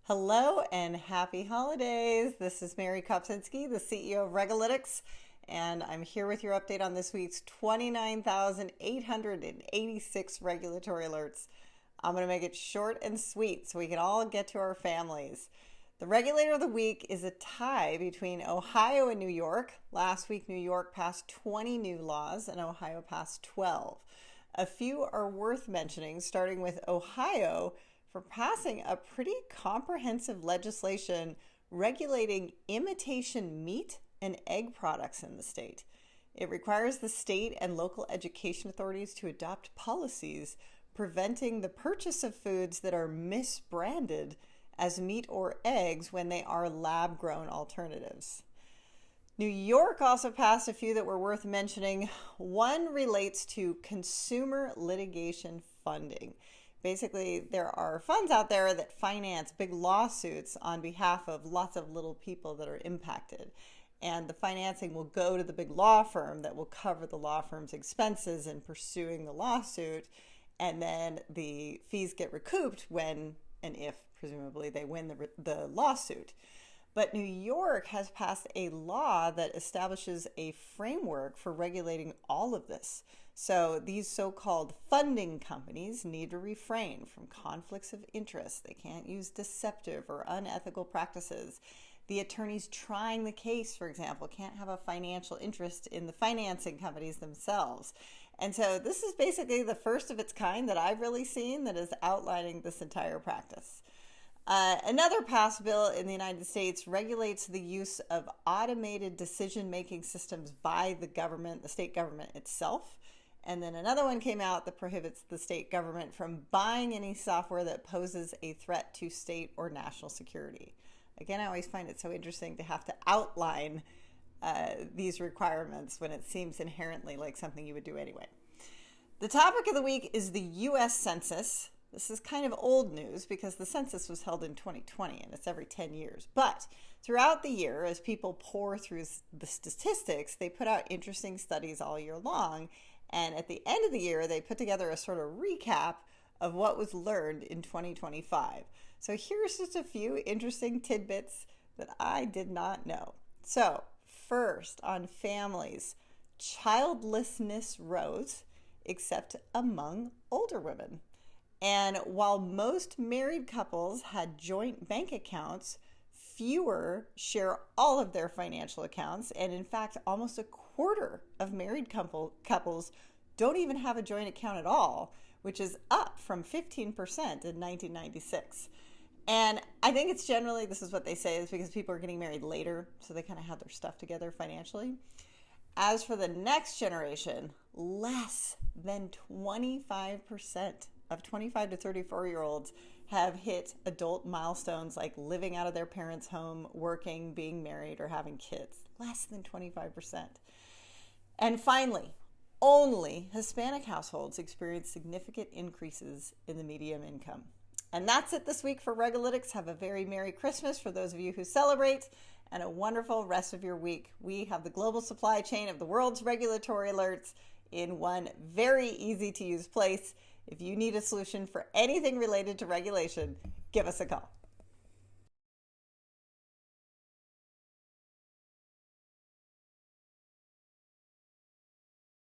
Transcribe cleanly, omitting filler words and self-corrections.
Hello and happy holidays. This is Mary Kopczynski, the CEO of RegAlytics, and I'm here with your update on this week's 29,886 regulatory alerts. I'm going to make it short and sweet so we can all get to our families. The regulator of the week is a tie between Ohio and New York. Last week, New York passed 20 new laws and Ohio passed 12. A few are worth mentioning, starting with Ohio for passing a pretty comprehensive legislation regulating imitation meat and egg products in the state. It requires the state and local education authorities to adopt policies preventing the purchase of foods that are misbranded as meat or eggs when they are lab-grown alternatives. New York also passed a few that were worth mentioning. One relates to consumer litigation funding. Basically, there are funds out there that finance big lawsuits on behalf of lots of little people that are impacted. And the financing will go to the big law firm that will cover the law firm's expenses in pursuing the lawsuit. And then the fees get recouped when and if, presumably, they win the lawsuit. But New York has passed a law that establishes a framework for regulating all of this. So these so-called funding companies need to refrain from conflicts of interest. They can't use deceptive or unethical practices. The attorneys trying the case, for example, can't have a financial interest in the financing companies themselves. And so this is basically the first of its kind that I've really seen that is outlining this entire practice. Another passed bill in the United States regulates the use of automated decision-making systems by the government, the state government itself. And then another one came out that prohibits the state government from buying any software that poses a threat to state or national security. Again, I always find it so interesting to have to outline these requirements when it seems inherently like something you would do anyway. The topic of the week is the US Census. This is kind of old news because the census was held in 2020 and it's every 10 years. But throughout the year, as people pour through the statistics, they put out interesting studies all year long. And at the end of the year, they put together a sort of recap of what was learned in 2025. So here's just a few interesting tidbits that I did not know. So first, on families, childlessness rose, except among older women. And while most married couples had joint bank accounts, fewer share all of their financial accounts. And in fact, almost a quarter of married couples don't even have a joint account at all, which is up from 15% in 1996. And I think it's generally, this is what they say, is because people are getting married later, so they kind of have their stuff together financially. As for the next generation, less than 25% of 25 to 34-year-olds have hit adult milestones like living out of their parents' home, working, being married, or having kids. Less than 25%. And finally, only Hispanic households experience significant increases in the median income. And that's it this week for RegAlytics. Have a very Merry Christmas for those of you who celebrate, and a wonderful rest of your week. We have the global supply chain of the world's regulatory alerts in one very easy to use place. If you need a solution for anything related to regulation, give us a call.